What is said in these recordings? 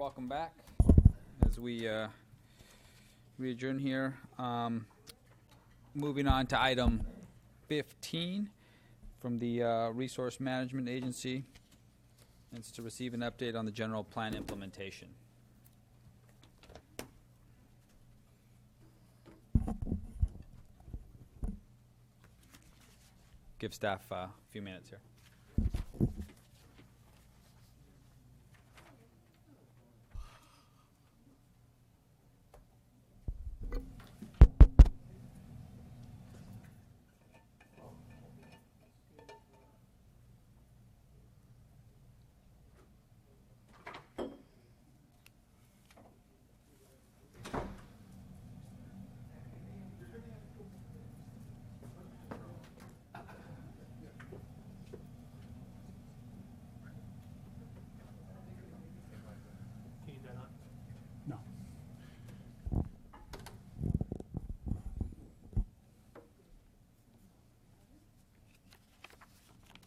welcome back as we adjourn here. Moving on to item 15 from the Resource Management Agency. It's to receive an update on the general plan implementation. Give staff a few minutes here.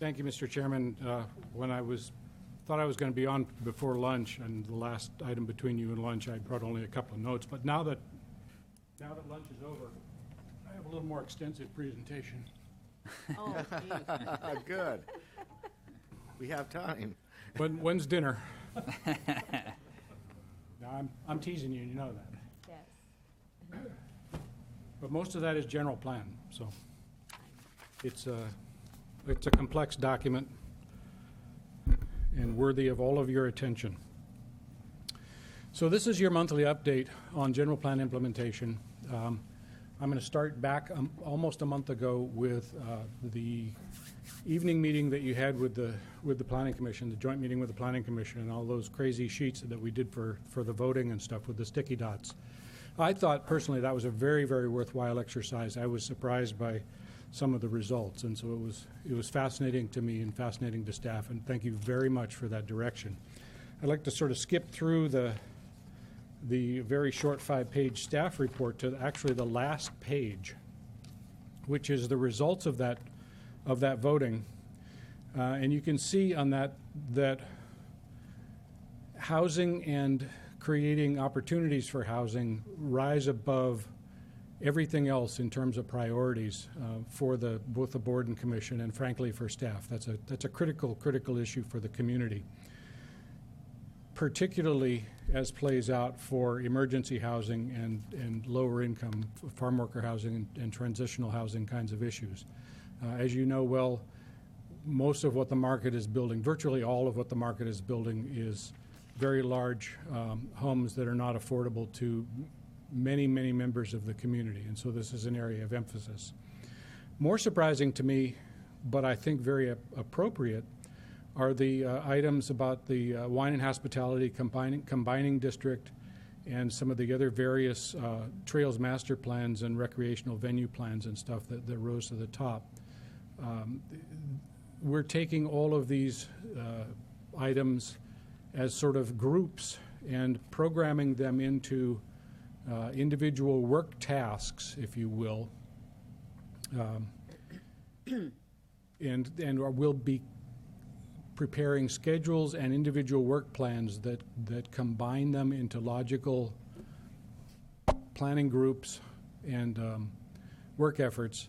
Thank you, Mr. Chairman. When I thought I was going to be on before lunch, and the last item between you and lunch, I brought only a couple of notes. But now that lunch is over, I have a little more extensive presentation. Oh, geez. Good. We have time. When's dinner? Now, I'm teasing you. You know that. Yes. But most of that is general plan. So it's a complex document and worthy of all of your attention. So this is your monthly update on general plan implementation. I'm going to start back almost a month ago with the evening meeting that you had with the Planning Commission, the joint meeting with the Planning Commission, and all those crazy sheets that we did for the voting and stuff with the sticky dots. I thought personally that was a very, very worthwhile exercise. I was surprised by some of the results, and so it was fascinating to me and fascinating to staff, and thank you very much for that direction. I'd like to sort of skip through the very short 5-page staff report to actually the last page, which is the results of that voting, and you can see on that housing and creating opportunities for housing rise above everything else in terms of priorities for both the board and commission, and frankly for staff. That's a critical issue for the community, particularly as plays out for emergency housing and lower income farm worker housing and transitional housing kinds of issues. As you know well, most of what the market is building, virtually all of what the market is building, is very large homes that are not affordable to many members of the community, and so this is an area of emphasis. More surprising to me, but I think very appropriate, are the items about the wine and hospitality combining district and some of the other various trails master plans and recreational venue plans and stuff that rose to the top. We're taking all of these items as sort of groups and programming them into individual work tasks, if you will, and we'll be preparing schedules and individual work plans that combine them into logical planning groups and work efforts,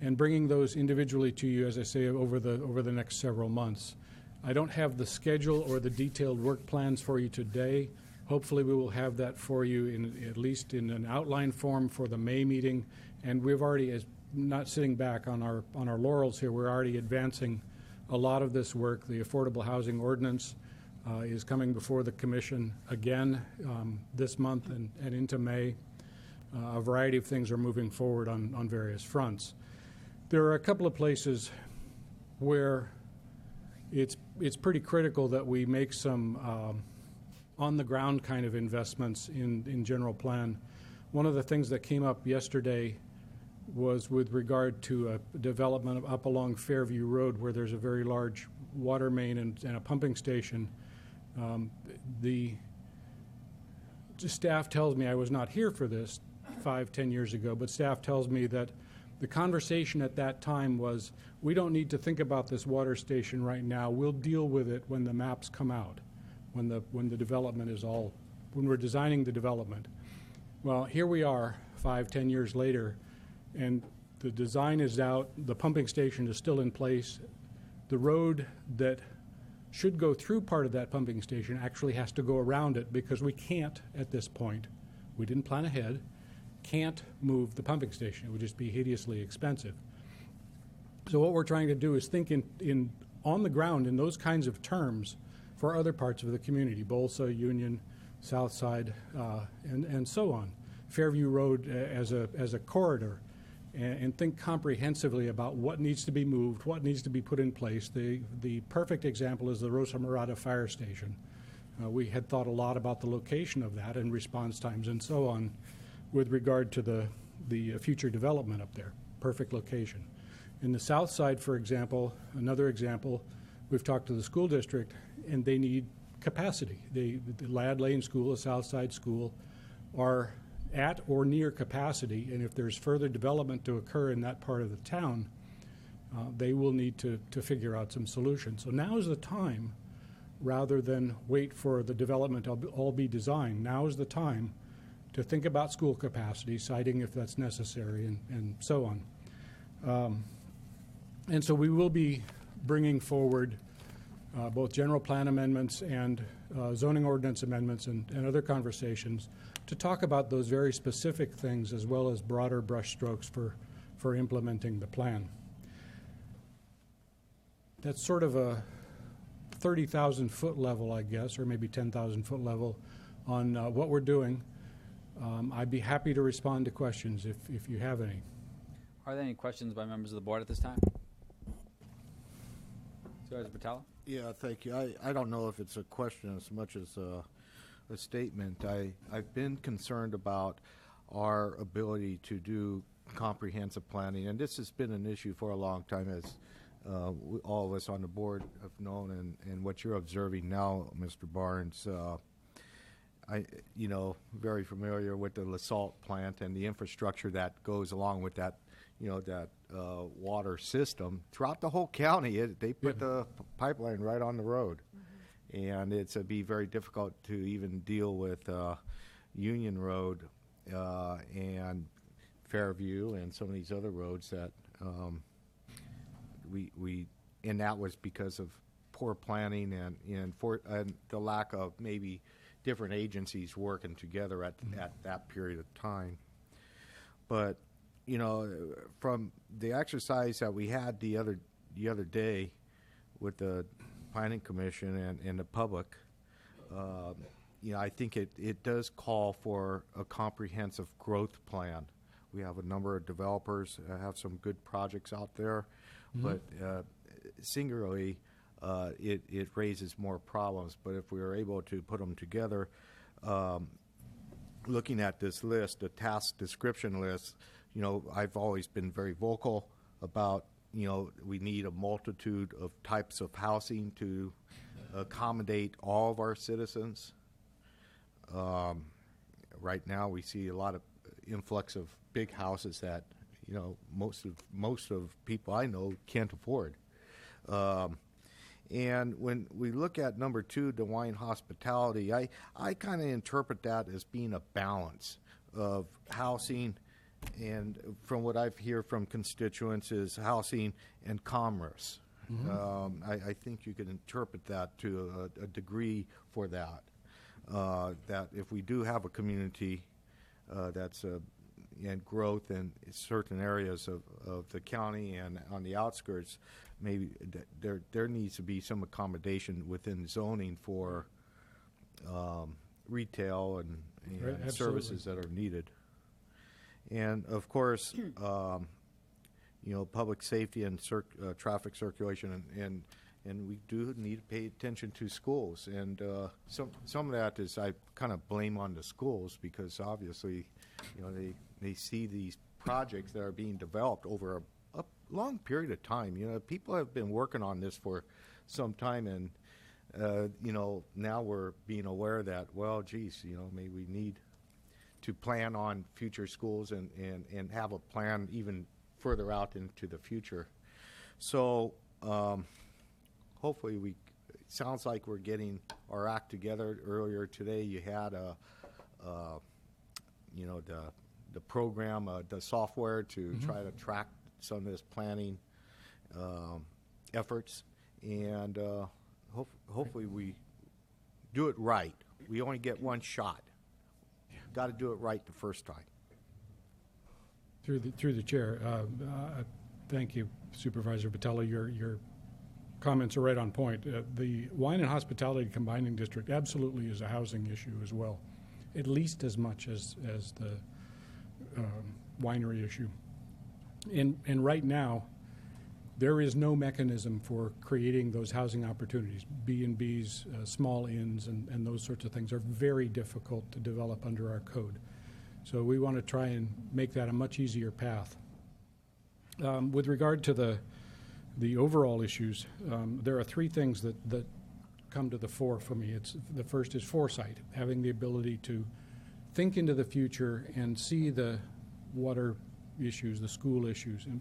and bringing those individually to you, as I say, over the next several months. I don't have the schedule or the detailed work plans for you today. Hopefully we will have that for you at least in an outline form for the May meeting, and we've already, not sitting back on our laurels here, we're already advancing a lot of this work. The Affordable Housing Ordinance is coming before the Commission again this month and into May. A variety of things are moving forward on various fronts. There are a couple of places where it's pretty critical that we make some on-the-ground kind of investments in general plan. One of the things that came up yesterday was with regard to a development up along Fairview Road where there's a very large water main and a pumping station. The staff tells me, I was not here for this 5-10 years ago, but staff tells me that the conversation at that time was, we don't need to think about this water station right now. We'll deal with it when the maps come out. when the development is all, when we're designing the development. Well, here we are 5-10 years later, and the design is out, the pumping station is still in place. The road that should go through part of that pumping station actually has to go around it because we can't, at this point, we didn't plan ahead, can't move the pumping station. It would just be hideously expensive. So what we're trying to do is think in on the ground in those kinds of terms for other parts of the community, Bolsa, Union, South Side, and so on. Fairview Road as a corridor, and think comprehensively about what needs to be moved, what needs to be put in place. The perfect example is the Rosa Morada Fire Station. We had thought a lot about the location of that and response times and so on with regard to the future development up there. Perfect location. In the South Side, for example, another example, we've talked to the school district, and they need capacity. The Ladd Lane School, the South Side School, are at or near capacity, and if there's further development to occur in that part of the town, they will need to figure out some solutions. So now is the time, rather than wait for the development to all be designed, now is the time to think about school capacity, siting if that's necessary, and so on. And so we will be bringing forward both general plan amendments and zoning ordinance amendments and other conversations to talk about those very specific things as well as broader brushstrokes for implementing the plan. That's sort of a 30,000 foot level, I guess, or maybe 10,000 foot level on what we're doing. I'd be happy to respond to questions if you have any. Are there any questions by members of the board at this time? Supervisor Vitale? Yeah, thank you. I don't know if it's a question as much as a statement. I've been concerned about our ability to do comprehensive planning, and this has been an issue for a long time, as all of us on the board have known, and what you're observing now, Mr. Barnes. Very familiar with the LaSalle plant and the infrastructure that goes along with that, that water system throughout the whole county. They put the pipeline right on the road, and it's be very difficult to even deal with Union Road and Fairview and some of these other roads that and that was because of poor planning and the lack of maybe different agencies working together at that period of time. But from the exercise that we had the other day with the Planning Commission and the public, I think it does call for a comprehensive growth plan. We have a number of developers that have some good projects out there, but singularly, it raises more problems. But if we are able to put them together, looking at this list, the task description list, I've always been very vocal about, we need a multitude of types of housing to accommodate all of our citizens. Right now, we see a lot of influx of big houses that, most of people I know can't afford. And when we look at number 2, DeWine Hospitality, I kind of interpret that as being a balance of housing, and from what I've heard from constituents is housing and commerce. I think you could interpret that to a degree for that. That if we do have a community that's and growth in certain areas of the county and on the outskirts, maybe there needs to be some accommodation within zoning for retail and services that are needed. And of course, public safety and traffic circulation, and we do need to pay attention to schools. And some of that is I kind of blame on the schools because obviously, they see these projects that are being developed over a long period of time. People have been working on this for some time, and now we're being aware that, well, geez, maybe we need to plan on future schools and have a plan even further out into the future. So hopefully we sounds like we're getting our act together. Earlier today, you had the program, the software to try to track some of this planning efforts, and hopefully we do it right. We only get one shot. Got to do it right the first time. Through the chair, thank you, Supervisor Batella. Your comments are right on point. The Wine and Hospitality Combining District absolutely is a housing issue as well, at least as much as the winery issue. And right now, there is no mechanism for creating those housing opportunities. B&Bs, small inns, and those sorts of things are very difficult to develop under our code. So we want to try and make that a much easier path. With regard to the overall issues, there are three things that come to the fore for me. The first is foresight, having the ability to think into the future and see the water issues, the school issues, and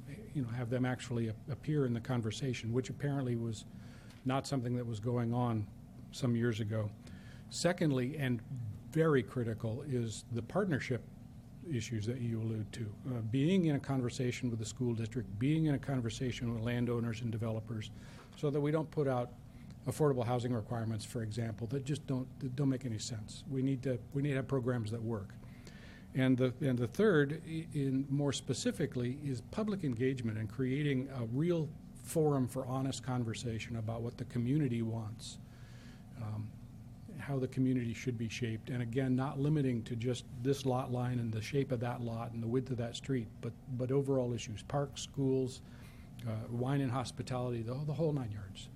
have them actually appear in the conversation, which apparently was not something that was going on some years ago. Secondly, and very critical, is the partnership issues that you allude to. Being in a conversation with the school district, being in a conversation with landowners and developers, so that we don't put out affordable housing requirements, for example, that just don't make any sense. We need to have programs that work. And the third, in more specifically, is public engagement and creating a real forum for honest conversation about what the community wants, how the community should be shaped, and again, not limiting to just this lot line and the shape of that lot and the width of that street, but overall issues: parks, schools, wine and hospitality, the whole 9 yards.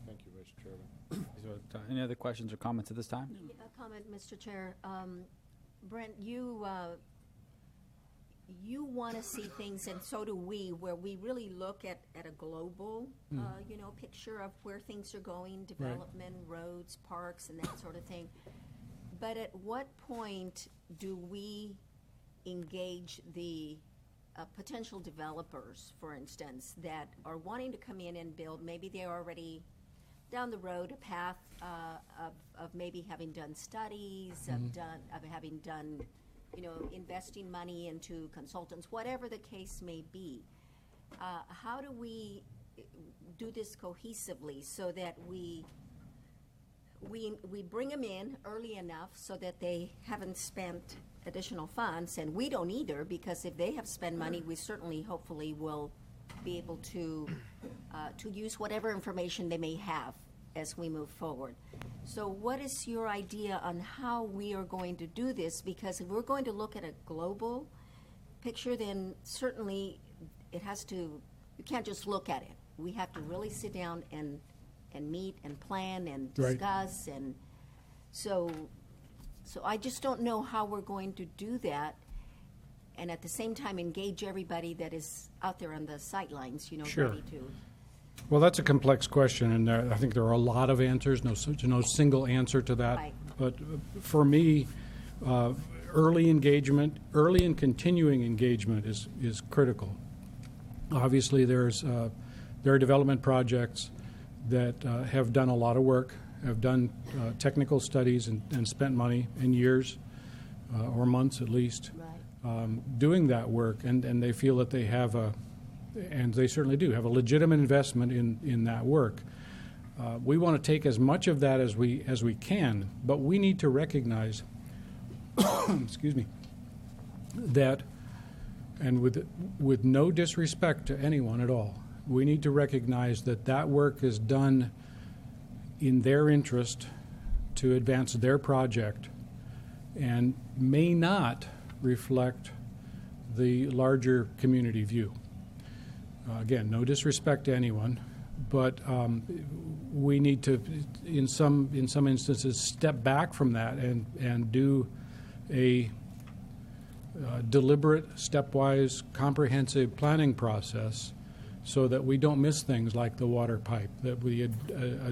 Thank you, Mr. Chairman. So, any other questions or comments at this time? A comment, Mr. Chair. Brent, you want to see things, and so do we, where we really look at a global, picture of where things are going, development, roads, parks, and that sort of thing. But at what point do we engage the potential developers, for instance, that are wanting to come in and build? Maybe they're already down the road a path of maybe having done studies, of having done, investing money into consultants, whatever the case may be. How do we do this cohesively so that we bring them in early enough so that they haven't spent additional funds, and we don't either, because if they have spent money, we certainly, hopefully, will be able to use whatever information they may have as we move forward. So what is your idea on how we are going to do this? Because if we're going to look at a global picture, then certainly you can't just look at it. We have to really sit down and meet and plan and discuss. Right. And so I just don't know how we're going to do that, and at the same time engage everybody that is out there on the sidelines, Sure. ready to. Well, that's a complex question, and I think there are a lot of answers. No single answer to that. Right. But for me, early engagement, early and continuing engagement is critical. Obviously, there are development projects that have done a lot of work, have done technical studies and spent money in years or months at least doing that work, and they feel that they have and they certainly do have a legitimate investment in that work. We want to take as much of that as we can, but we need to recognize, excuse me, that, and with no disrespect to anyone at all, we need to recognize that work is done in their interest to advance their project and may not reflect the larger community view. Again, no disrespect to anyone, but we need to, in some instances, step back from that and do a deliberate, stepwise, comprehensive planning process, so that we don't miss things like the water pipe, that we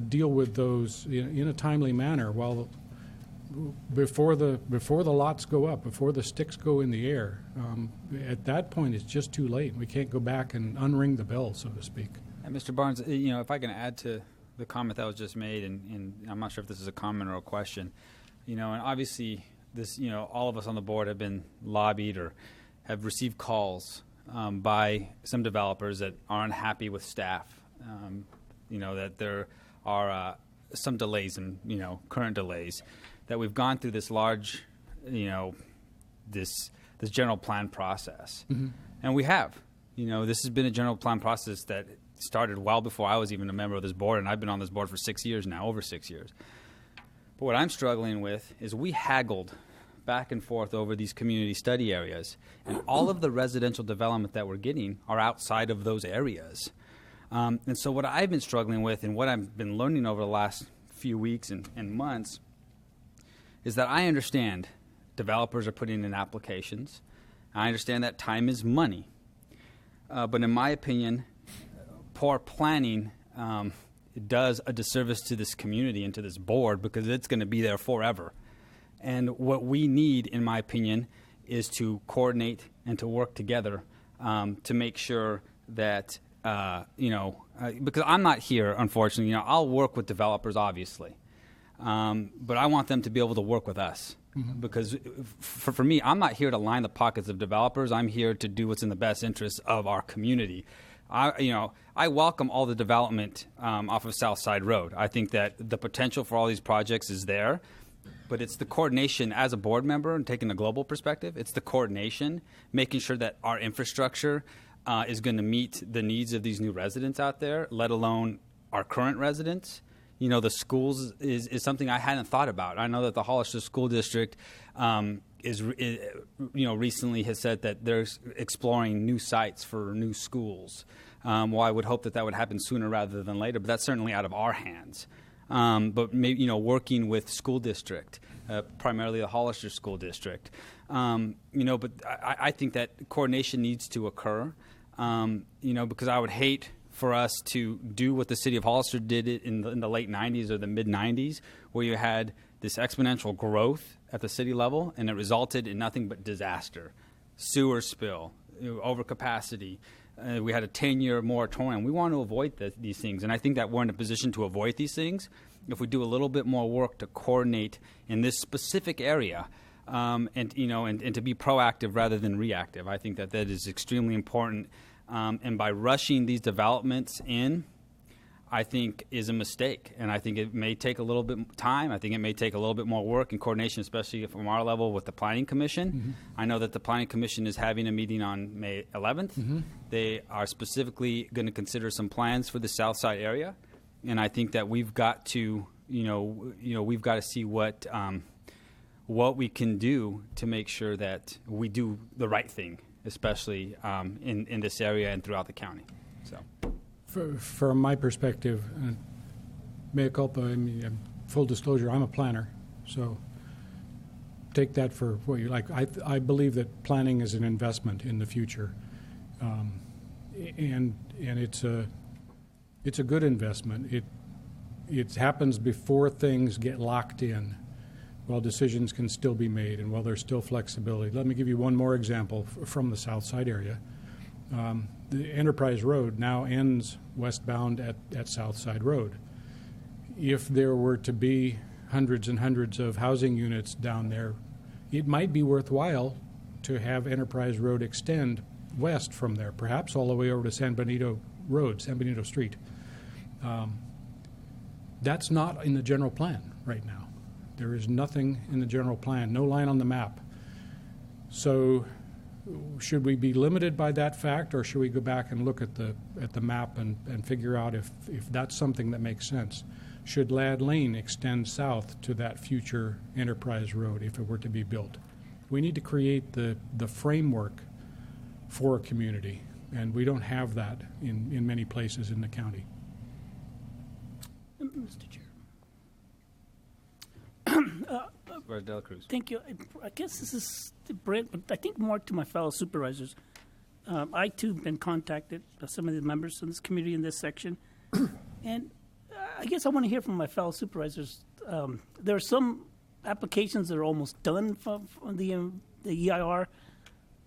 deal with those in a timely manner before the lots go up, before the sticks go in the air. At that point, it's just too late. We can't go back and unring the bell, so to speak. Mr. Barnes, if I can add to the comment that was just made, and I'm not sure if this is a comment or a question, and obviously this, all of us on the board have been lobbied or have received calls by some developers that aren't happy with staff, that there are some delays and, current delays, that we've gone through this large, this general plan process. Mm-hmm. And we have. This has been a general plan process that started well before I was even a member of this board, and I've been on this board for 6 years now, over 6 years. But what I'm struggling with is we haggled back and forth over these community study areas, and all of the residential development that we're getting are outside of those areas. And so what I've been struggling with and what I've been learning over the last few weeks and months is that I understand developers are putting in applications. I understand that time is money. But in my opinion, poor planning does a disservice to this community and to this board because it's going to be there forever. And what we need, in my opinion, is to coordinate and to work together to make sure that, because I'm not here, unfortunately. I'll work with developers, obviously. But I want them to be able to work with us. Mm-hmm. Because for me, I'm not here to line the pockets of developers. I'm here to do what's in the best interest of our community. I welcome all the development off of South Side Road. I think that the potential for all these projects is there, but it's the coordination as a board member and taking a global perspective. It's the coordination, making sure that our infrastructure is going to meet the needs of these new residents out there, let alone our current residents. The schools is something I hadn't thought about. I know that the Hollister School District recently has said that they're exploring new sites for new schools. Well, I would hope that would happen sooner rather than later, but that's certainly out of our hands. But maybe, working with school district, primarily the Hollister School District, but I think that coordination needs to occur, because I would hate for us to do what the city of Hollister did in the late 90s or the mid-90s, where you had this exponential growth at the city level, and it resulted in nothing but disaster. Sewer spill, overcapacity. We had a 10-year moratorium. We want to avoid these things, and I think that we're in a position to avoid these things if we do a little bit more work to coordinate in this specific area, and to be proactive rather than reactive. I think that is extremely important. And by rushing these developments in, I think is a mistake. And I think it may take a little bit time. I think it may take a little bit more work and coordination, especially from our level with the Planning Commission. Mm-hmm. I know that the Planning Commission is having a meeting on May 11th. Mm-hmm. They are specifically going to consider some plans for the South Side area. And I think that we've got to, we've got to see what we can do to make sure that we do the right thing, especially in this area and throughout the county. So, from my perspective, mea culpa, full disclosure, I'm a planner, so take that for what you like. I believe that planning is an investment in the future, and it's a good investment. It happens before things get locked in, while decisions can still be made and while there's still flexibility. Let me give you one more example from the South Side area. The Enterprise Road now ends westbound at South Side Road. If there were to be hundreds and hundreds of housing units down there, it might be worthwhile to have Enterprise Road extend west from there, perhaps all the way over to San Benito Street. That's not in the general plan right now. There is nothing in the general plan, no line on the map. So should we be limited by that fact, or should we go back and look at the map and figure out if that's something that makes sense? Should Ladd Lane extend south to that future Enterprise Road if it were to be built? We need to create the framework for a community, and we don't have that in many places in the county. Mr. Chair. Del Cruz. Thank you. I guess this is Brent, but I think more to my fellow supervisors. I, too, have been contacted by some of the members of this community in this section. And I guess I want to hear from my fellow supervisors. There are some applications that are almost done from the EIR.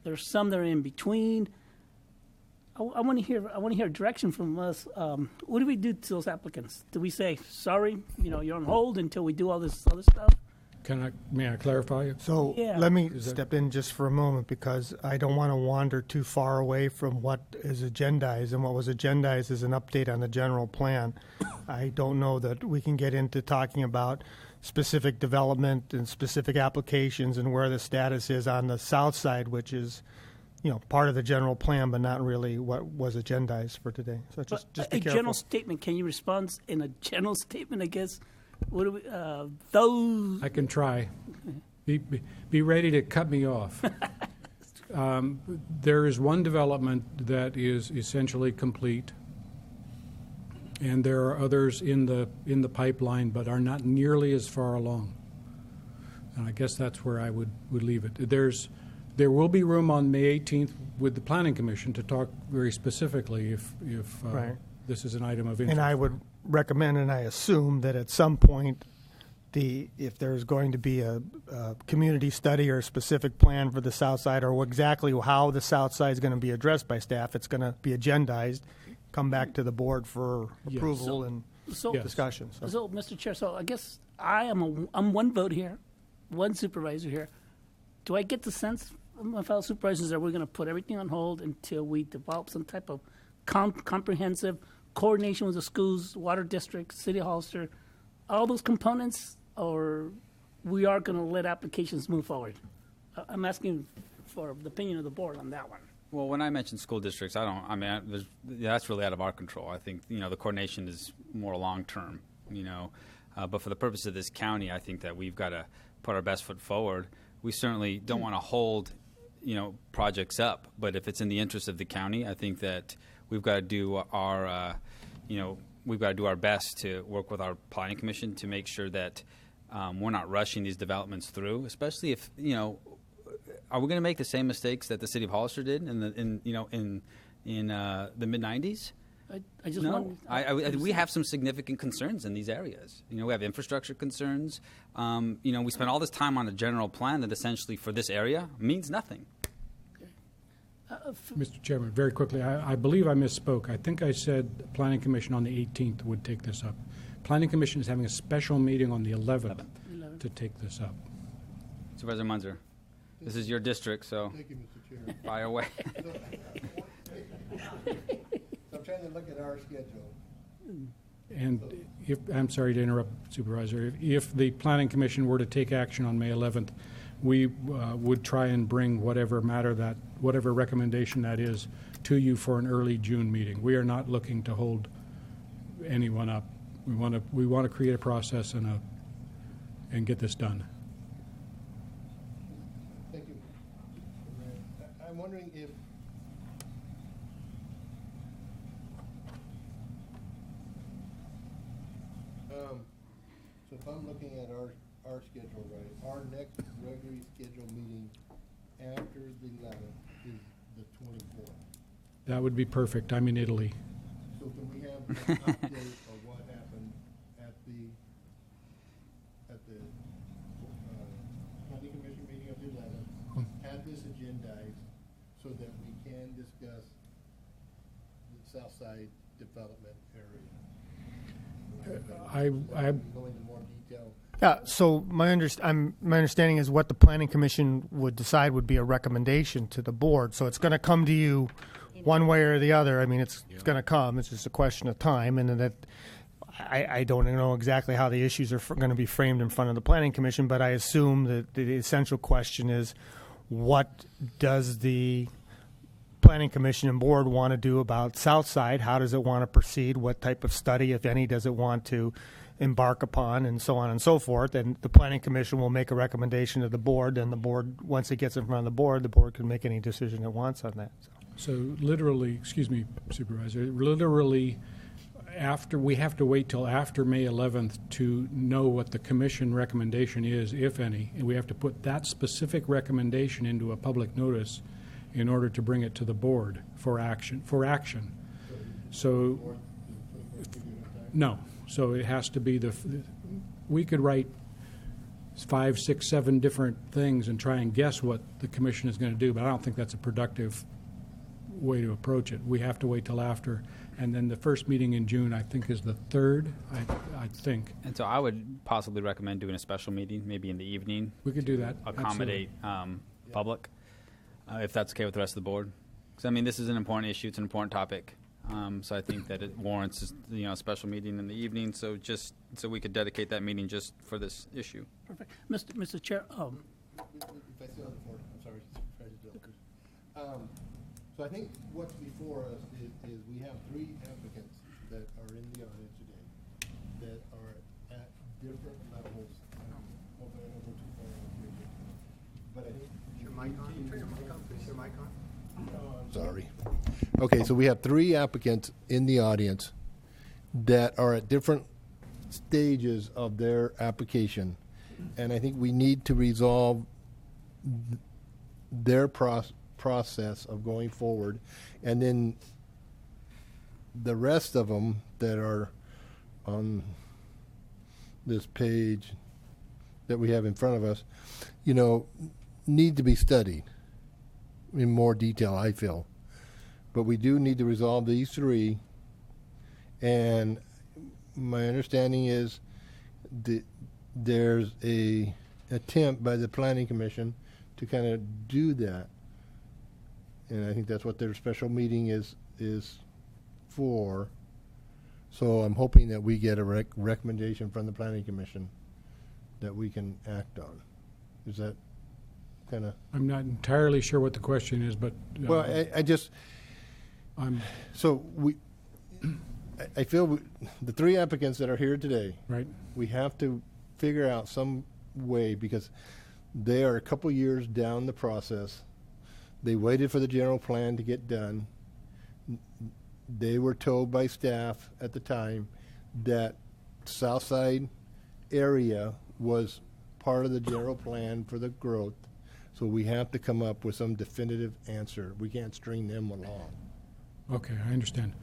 There are some that are in between. I want to hear direction from us. What do we do to those applicants? Do we say, sorry, you're on hold until we do all this other stuff? May I clarify? So Yeah. let me step in just for a moment because I don't want to wander too far away from what is agendized. And what was agendized is an update on the general plan. I don't know that we can get into talking about specific development and specific applications and where the status is on the south side, which is, part of the general plan, but not really what was agendized for today. So just be a careful. general statement. Can you respond in a general statement, I guess? What do we, those... I can try. Be ready to cut me off. There is one development that is essentially complete, and there are others in the pipeline, but are not nearly as far along. And I guess that's where I would leave it. There will be room on May 18th with the Planning Commission to talk very specifically if Right. this is an item of interest. And I would recommend, and I assume that at some point, if there's going to be a community study or a specific plan for the south side, or exactly how the south side is going to be addressed by staff, it's going to be agendized, come back to the board for approval and discussion. So, Mr. Chair, I guess I'm one vote here, one supervisor here. Do I get the sense from my fellow supervisors that we're going to put everything on hold until we develop some type of comprehensive coordination with the schools, water district, City of Hollister, all those components, or we are going to let applications move forward? I'm asking for the opinion of the board on that one. Well, when I mention school districts, that's really out of our control. I think, the coordination is more long-term, but for the purpose of this county, I think that we've got to put our best foot forward. We certainly don't want to hold, projects up, but if it's in the interest of the county, I think that we've got to do our, we've got to do our best to work with our planning commission to make sure that we're not rushing these developments through, especially if, are we going to make the same mistakes that the city of Hollister did in the mid '90s? I just No, we have some significant concerns in these areas. We have infrastructure concerns. We spend all this time on a general plan that essentially for this area means nothing. Mr. Chairman, very quickly, I believe I misspoke. I think I said Planning Commission on the 18th would take this up. Planning Commission is having a special meeting on the 11th to take this up. Supervisor Munzer, this is your district, so Thank you, Mr. Chair. fire away. So I'm trying to look at our schedule. And I'm sorry to interrupt, Supervisor, if the Planning Commission were to take action on May 11th, we would try and bring whatever recommendation that is to you for an early June meeting. We are not looking to hold anyone up. We want to create a process and get this done. Thank you. I'm wondering if so if I'm looking at our schedule right, our next regularly scheduled meeting after the 11th is the 24th. That would be perfect. I'm in Italy. So can we have an update of what happened at the County Commission meeting of the 11th? Have this agendized so that we can discuss the South Side development area. I Go into more detail. Yeah, so my understanding is what the Planning Commission would decide would be a recommendation to the board. So it's going to come to you one way or the other. I mean, it's going to come. It's just a question of time. And then that I don't know exactly how the issues are going to be framed in front of the Planning Commission, but I assume that the essential question is what does the Planning Commission and board want to do about Southside? How does it want to proceed? What type of study, if any, does it want to embark upon, and so on and so forth? And the Planning Commission will make a recommendation to the board, and the board, once it gets in front of the board can make any decision it wants on that. So literally, excuse me, Supervisor, literally we have to wait till after May 11th to know what the commission recommendation is, if any, and we have to put that specific recommendation into a public notice in order to bring it to the board for action. So, no. So it has to be we could write 5, 6, 7 different things and try and guess what the commission is going to do, but I don't think that's a productive way to approach it. We have to wait till after. And then the first meeting in June, I think, is the 3rd, I think. And so I would possibly recommend doing a special meeting, maybe in the evening. We could do that. Accommodate public, if that's okay with the rest of the board. Because, I mean, this is an important issue. It's an important topic. So I think that it warrants, a special meeting in the evening. So just so we could dedicate that meeting just for this issue. Perfect. Mr. Chair, If I still have the floor, I'm sorry, Supervisor Dela Cruz. So I think what's before us is we have 3 applicants that are in the audience today that are at different levels. Hopefully I don't go too far on here. But I think. Is your mic on? Turn your mic on. Is your mic on? Sorry. Okay, so we have 3 applicants in the audience that are at different stages of their application, and I think we need to resolve their process of going forward, and then the rest of them that are on this page that we have in front of us, need to be studied in more detail, I feel. But we do need to resolve these 3, and my understanding is that there's a attempt by the Planning Commission to kind of do that, and I think that's what their special meeting is for. So I'm hoping that we get a recommendation from the Planning Commission that we can act on. Is that kind of? I'm not entirely sure what the question is, but Well, I feel the 3 applicants that are here today, right. we have to figure out some way, because they are a couple years down the process. They waited for the general plan to get done. They were told by staff at the time that Southside area was part of the general plan for the growth. So we have to come up with some definitive answer. We can't string them along. Okay, I understand.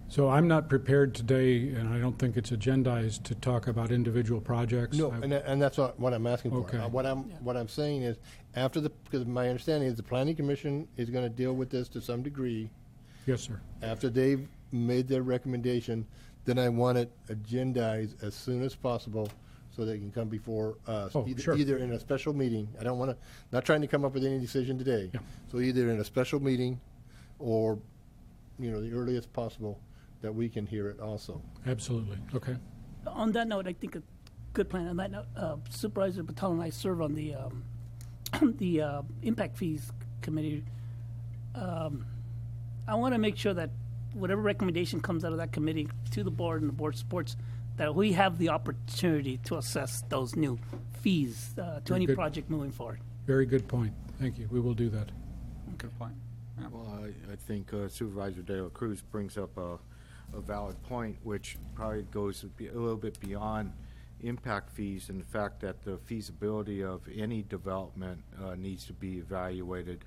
So I'm not prepared today, and I don't think it's agendized, to talk about individual projects. No, and that's what I'm asking for. Okay. What I'm saying is, because my understanding is the Planning Commission is going to deal with this to some degree. Yes, sir. After they've made their recommendation, then I want it agendized as soon as possible so they can come before us. Oh, sure. Either in a special meeting. I don't want to, not trying to come up with any decision today. Yeah. So either in a special meeting or, the earliest possible that we can hear it also. Absolutely. Okay. on that note, I think a good plan. On that note, Supervisor Batal and I serve on the the impact fees committee. I want to make sure that whatever recommendation comes out of that committee to the board and the board supports, that we have the opportunity to assess those new fees to any good. project moving forward. Very good point. Thank you. We will do that. Good point. Yeah. Well, I think Supervisor De La Cruz brings up a valid point, which probably goes a little bit beyond impact fees and the fact that the feasibility of any development needs to be evaluated.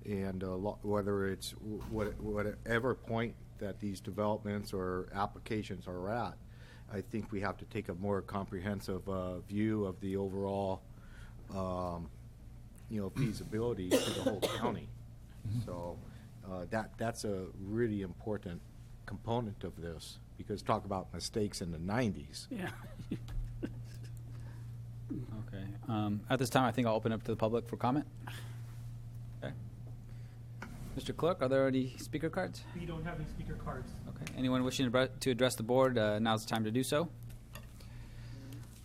And whether it's whatever point that these developments or applications are at, I think we have to take a more comprehensive view of the overall, feasibility to the whole county. So that's a really important component of this, because talk about mistakes in the 90s. Yeah. Okay. At this time, I think I'll open up to the public for comment. Okay. Mr. Clerk, are there any speaker cards? We don't have any speaker cards. Okay. Anyone wishing to address the board, now's the time to do so.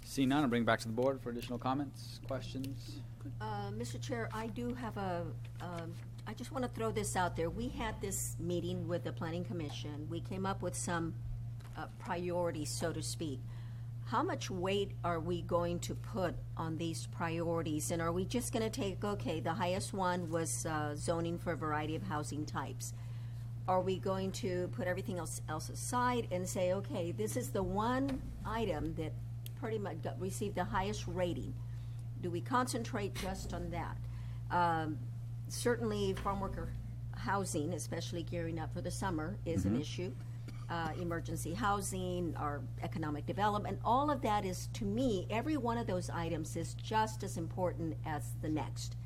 Seeing none, I'll bring it back to the board for additional comments, questions. Mr. Chair, I do have I just want to throw this out there. We had this meeting with the Planning Commission. We came up with some priorities, so to speak. How much weight are we going to put on these priorities? And are we just going to take, okay, the highest one was zoning for a variety of housing types. Are we going to put everything else aside and say, okay, this is the one item that pretty much received the highest rating? Do we concentrate just on that? Certainly, farm worker housing, especially gearing up for the summer, is an issue. Emergency housing, our economic development, all of that is, to me, every one of those items is just as important as the next.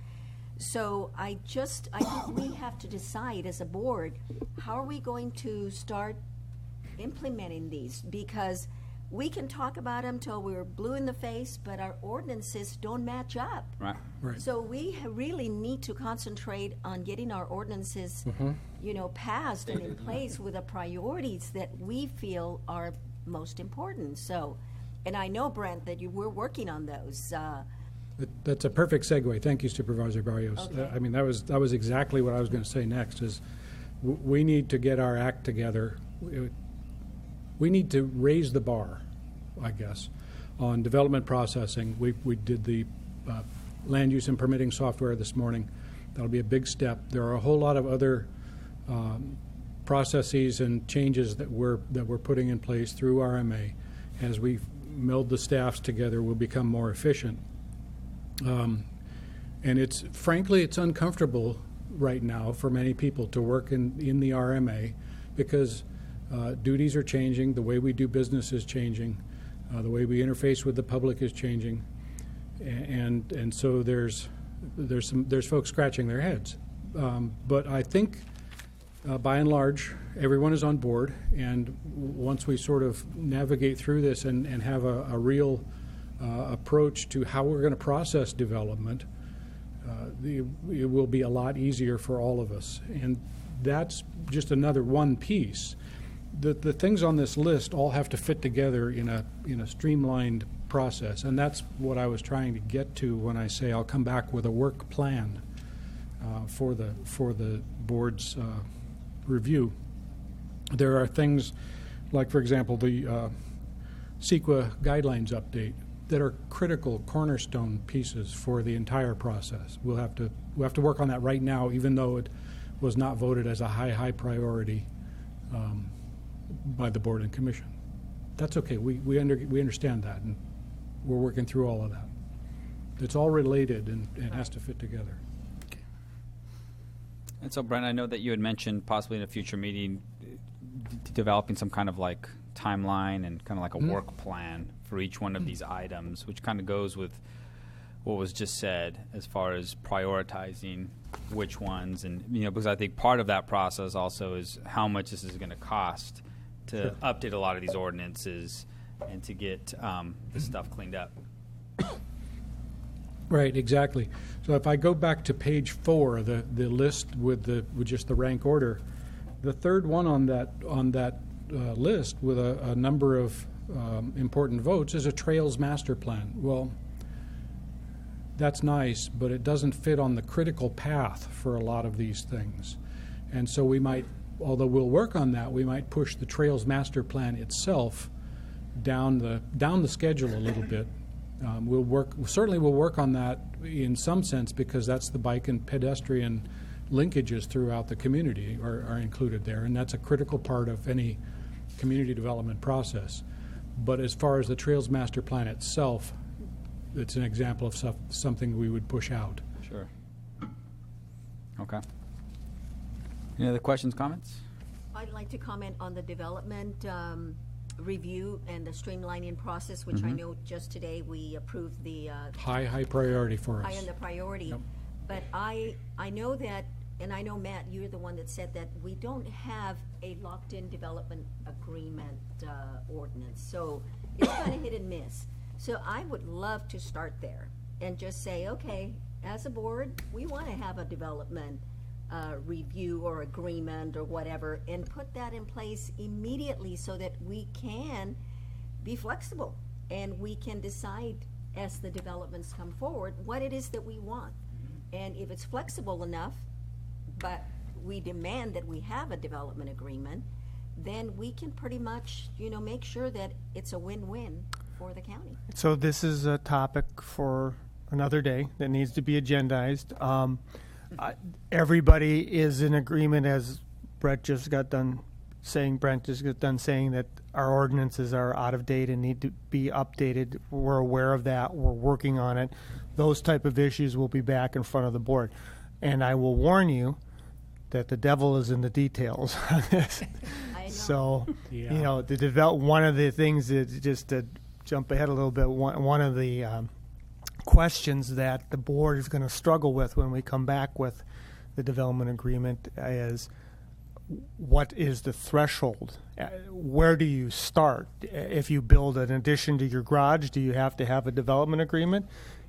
So I think we have to decide as a board, how are we going to start implementing these? Because we can talk about them till we're blue in the face, but our ordinances don't match up. Right. Right. So we really need to concentrate on getting our ordinances, passed and in place with the priorities that we feel are most important. So, and I know, Brent, that we're working on those. That's a perfect segue. Thank you, Supervisor Barrios. Okay. I mean, that was exactly what I was going to say next. Is we need to get our act together. We need to raise the bar, I guess, on development processing. We did the land use and permitting software this morning. That'll be a big step. There are a whole lot of other processes and changes that we're putting in place through RMA. As we meld the staffs together, we'll become more efficient. And it's frankly, it's uncomfortable right now for many people to work in the RMA because duties are changing, the way we do business is changing, the way we interface with the public is changing, and so there's folks scratching their heads. But I think by and large, everyone is on board, and once we sort of navigate through this and have a real approach to how we're going to process development, it will be a lot easier for all of us. And that's just another one piece. The things on this list all have to fit together in a streamlined process, and that's what I was trying to get to when I say I'll come back with a work plan for the board's review. There are things like, for example, the CEQA guidelines update that are critical cornerstone pieces for the entire process. We'll have to work on that right now, even though it was not voted as a high priority by the board and commission. That's okay. We understand that, and we're working through all of that. It's all related and has to fit together. And so, Brent, I know that you had mentioned possibly in a future meeting developing some kind of like timeline and kind of like a work plan for each one of these items, which kind of goes with what was just said as far as prioritizing which ones. And, because I think part of that process also is how much this is going to cost to update a lot of these ordinances and to get this stuff cleaned up. Right, exactly. So if I go back to page 4, the list with just the rank order, the third one on that list with a number of important votes is a Trails Master Plan. Well, that's nice, but it doesn't fit on the critical path for a lot of these things. And so we might, although we'll work on that, we might push the Trails Master Plan itself down the schedule a little bit. We'll work on that in some sense because that's the bike and pedestrian linkages throughout the community are included there, and that's a critical part of any community development process. But as far as the Trails Master Plan itself, it's an example of something we would push out. Sure. Okay. Any other questions, comments? I'd like to comment on the development review and the streamlining process, which I know just today we approved the High priority for us. high on the priority. Yep. But I know that, and I know, Matt, you're the one that said that we don't have a locked-in development agreement ordinance. So it's kind of hit and miss. So I would love to start there and just say, okay, as a board, we want to have a development review or agreement or whatever, and put that in place immediately so that we can be flexible and we can decide as the developments come forward what it is that we want. And if it's flexible enough, but we demand that we have a development agreement, then we can pretty much, make sure that it's a win-win for the county. So this is a topic for another day that needs to be agendized. Everybody is in agreement, as Brent just got done saying, that our ordinances are out of date and need to be updated. We're aware of that. We're working on it. Those type of issues will be back in front of the board. And I will warn you that the devil is in the details on this. I know. So, Yeah. one of the things is, just to jump ahead a little bit, one of the questions that the board is going to struggle with when we come back with the development agreement is, what is the threshold? Where do you start? If you build an addition to your garage, do you have to have a development agreement?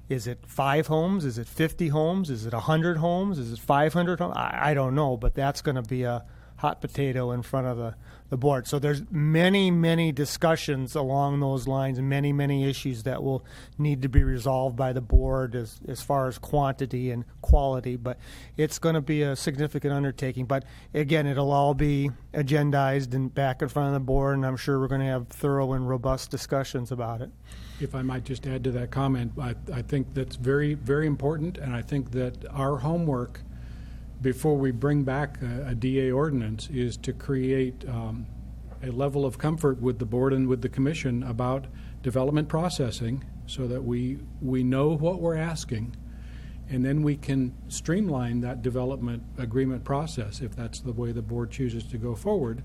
Is it 5 homes? Is it 50 homes? Is it 100 homes? Is it 500 homes? I don't know, but that's going to be a hot potato in front of the board. So there's many discussions along those lines, and many issues that will need to be resolved by the board as far as quantity and quality. But it's going to be a significant undertaking. But again, it'll all be agendized and back in front of the board, and I'm sure we're going to have thorough and robust discussions about it. If I might just add to that comment, I think that's very, very important, and I think that our homework before we bring back a DA ordinance is to create a level of comfort with the board and with the commission about development processing, so that we know what we're asking, and then we can streamline that development agreement process if that's the way the board chooses to go forward,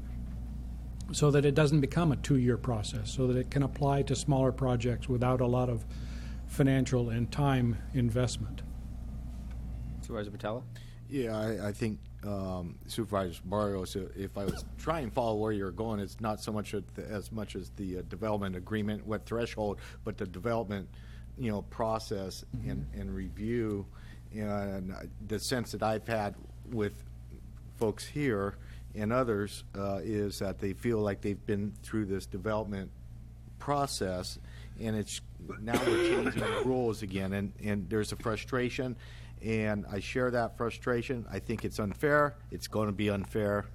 so that it doesn't become a 2-year process, so that it can apply to smaller projects without a lot of financial and time investment. Supervisor Patella? Yeah, I think Supervisor Barrios, if I was trying to follow where you're going, it's not so much as much as the development agreement, what threshold, but the development, process and review. And the sense that I've had with folks here and others is that they feel like they've been through this development process, and it's now we're changing the rules again, and there's a frustration. And I share that frustration. I think it's unfair. It's going to be unfair.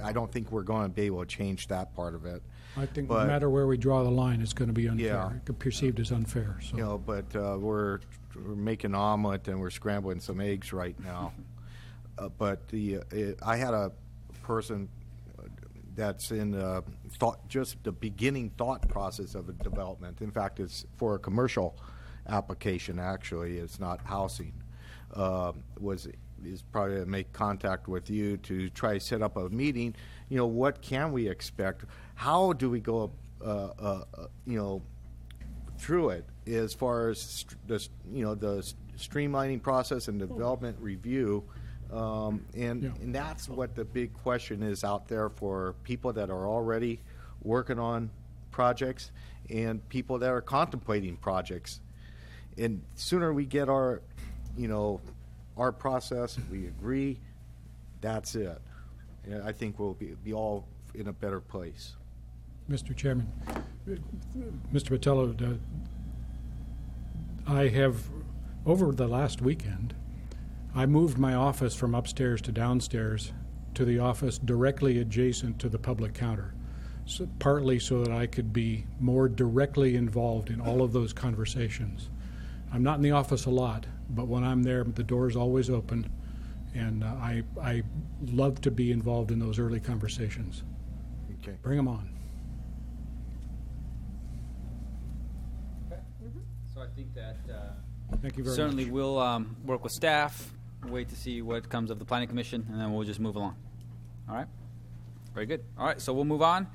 I don't think we're going to be able to change that part of it. I think no matter where we draw the line, it's going to be unfair. Yeah. Perceived as unfair. So. But we're making an omelet and we're scrambling some eggs right now. I had a person that's in just the beginning thought process of a development. In fact, it's for a commercial application. Actually, it's not housing. Is probably to make contact with you to try to set up a meeting. What can we expect? How do we go through it as far as the streamlining process and development review, and that's what the big question is out there for people that are already working on projects and people that are contemplating projects. And sooner we get our process, we agree, that's it. And I think we'll be all in a better place. Mr. Chairman, Mr. Patella, I have, over the last weekend, I moved my office from upstairs to downstairs to the office directly adjacent to the public counter, partly so that I could be more directly involved in all of those conversations. I'm not in the office a lot, but when I'm there, the door's always open, and I love to be involved in those early conversations. Okay. Bring them on. So I think that Thank you very certainly much. we'll work with staff, wait to see what comes of the Planning Commission, and then we'll just move along. All right? Very good. All right, so we'll move on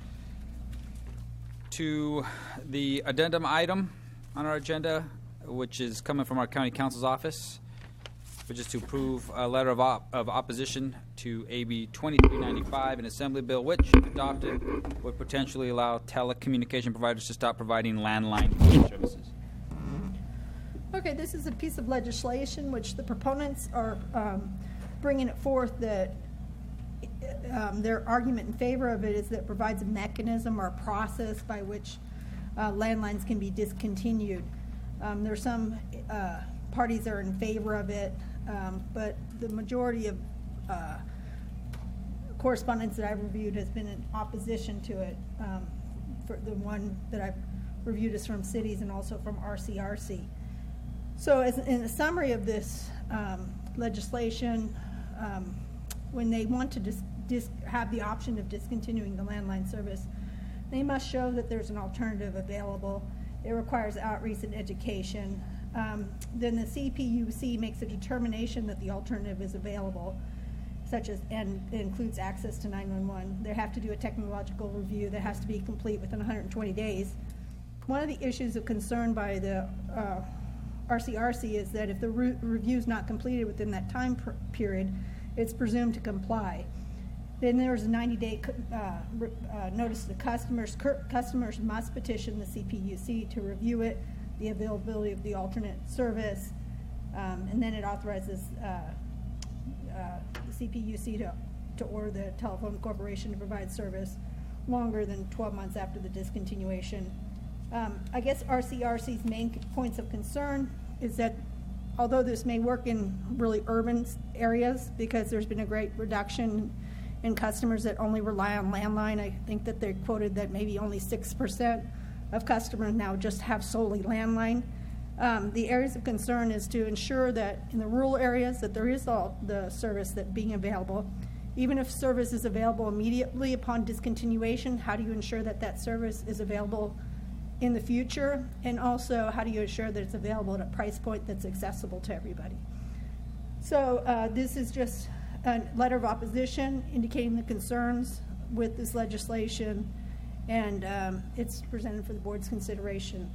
to the addendum item on our agenda, which is coming from our county counsel's office, which is to approve a letter of opposition to AB 2395, an assembly bill which, if adopted, would potentially allow telecommunication providers to stop providing landline services. Okay, this is a piece of legislation which the proponents are bringing it forth that their argument in favor of it is that it provides a mechanism or a process by which landlines can be discontinued. There are some parties that are in favor of it, but the majority of correspondence that I've reviewed has been in opposition to it. For the one that I've reviewed is from cities and also from RCRC. So in a summary of this legislation, when they want to have the option of discontinuing the landline service, they must show that there's an alternative available. It requires outreach and education. Then the CPUC makes a determination that the alternative is available, and includes access to 911. They have to do a technological review that has to be complete within 120 days. one of the issues of concern by the RCRC is that if the review is not completed within that time period, it's presumed to comply. Then there's a 90-day notice to customers. Customers must petition the CPUC to review it, the availability of the alternate service, and then it authorizes the CPUC to order the telephone corporation to provide service longer than 12 months after the discontinuation. I guess RCRC's main points of concern is that although this may work in really urban areas, because there's been a great reduction in customers that only rely on landline, I think that they quoted that maybe only 6% of customers now just have solely landline. The areas of concern is to ensure that in the rural areas that there is all the service that being available. Even if service is available immediately upon discontinuation, how do you ensure that that service is available in the future? And also, how do you ensure that it's available at a price point that's accessible to everybody? So this is just a letter of opposition indicating the concerns with this legislation, and it's presented for the board's consideration.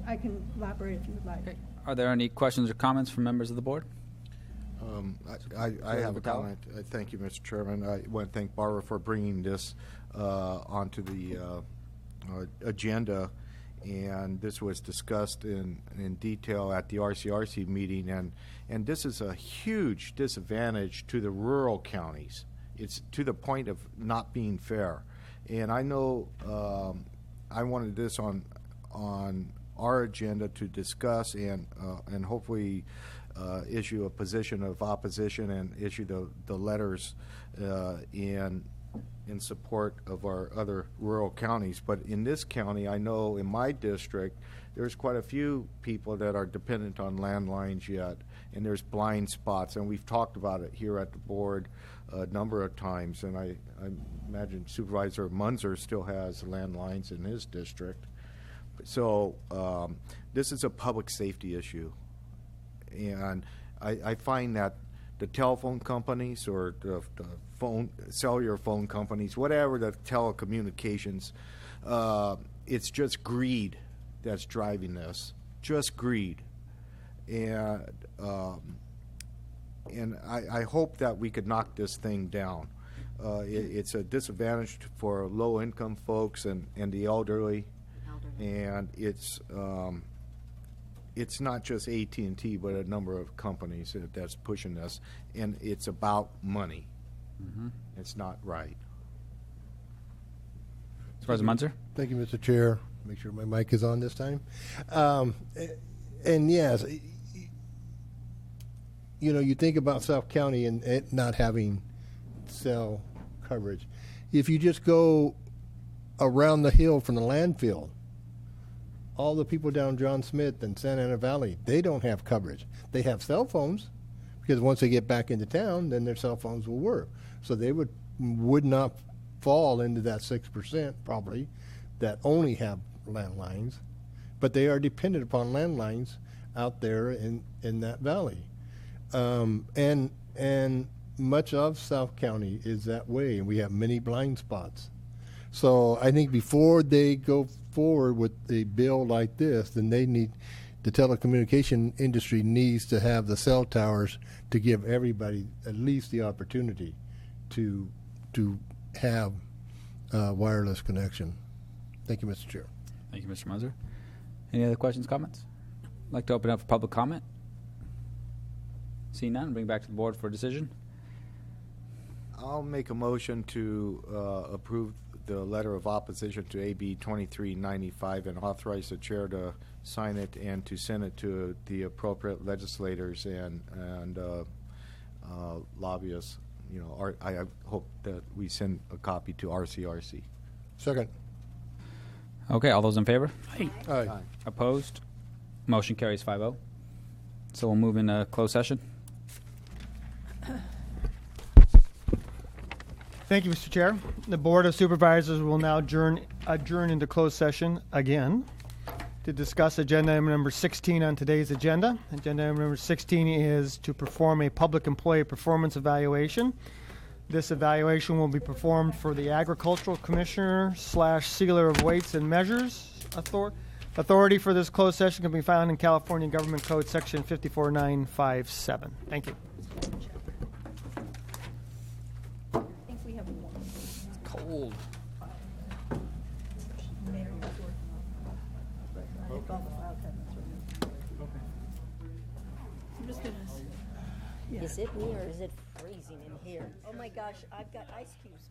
I can elaborate if you would like. Okay. Are there any questions or comments from members of the board? I have a comment. Thank you, Mr. Chairman. I want to thank Barbara for bringing this onto the agenda, and this was discussed in detail at the RCRC meeting, and this is a huge disadvantage to the rural counties. It's to the point of not being fair, and I know I wanted this on our agenda to discuss and hopefully issue a position of opposition and issue the letters in support of our other rural counties. But in this county, I know in my district, there's quite a few people that are dependent on landlines yet, and there's blind spots, and we've talked about it here at the board a number of times, and I imagine Supervisor Munzer still has landlines in his district. So this is a public safety issue. And I find that the telephone companies or the cellular phone companies, whatever the telecommunications, it's just greed that's driving this. Just greed. And I hope that we could knock this thing down. It's a disadvantage for low-income folks and the elderly. And it's not just AT&T, but a number of companies that's pushing this, and it's about money. Mm-hmm. It's not right. Supervisor Munzer? Thank you, Mr. Chair. Make sure my mic is on this time. And yes, you think about South County and it not having cell coverage. If you just go around the hill from the landfill, all the people down John Smith and Santa Ana Valley, they don't have coverage. They have cell phones because once they get back into town, then their cell phones will work. So they would not fall into that 6% probably that only have landlines, but they are dependent upon landlines out there in that valley. And much of South County is that way, and we have many blind spots. So I think before they go forward with a bill like this, then the telecommunication industry needs to have the cell towers to give everybody at least the opportunity to have wireless connection. Thank you, Mr. Chair. Thank you, Mr. Munzer. Any other questions, comments? I'd like to open up for public comment. See none, bring it back to the board for a decision. I'll make a motion to approve the letter of opposition to AB 2395 and authorize the chair to sign it and to send it to the appropriate legislators and lobbyists. I hope that we send a copy to RCRC. Second. Okay, all those in favor? Aye. Aye. Opposed? Motion carries 5-0. So we'll move into closed session. Thank you, Mr. Chair. The Board of Supervisors will now adjourn into closed session again to discuss agenda item number 16 on today's agenda. Agenda item number 16 is to perform a public employee performance evaluation. This evaluation will be performed for the Agricultural Commissioner / Sealer of Weights and Measures Authority for this closed session can be found in California Government Code Section 54957. Thank you. I think we have one. Cold. Mayor was working on it. But I have all the file cabinets right now. I'm just gonna. Yeah. Is it me or is it freezing in here? Oh my gosh, I've got ice cubes.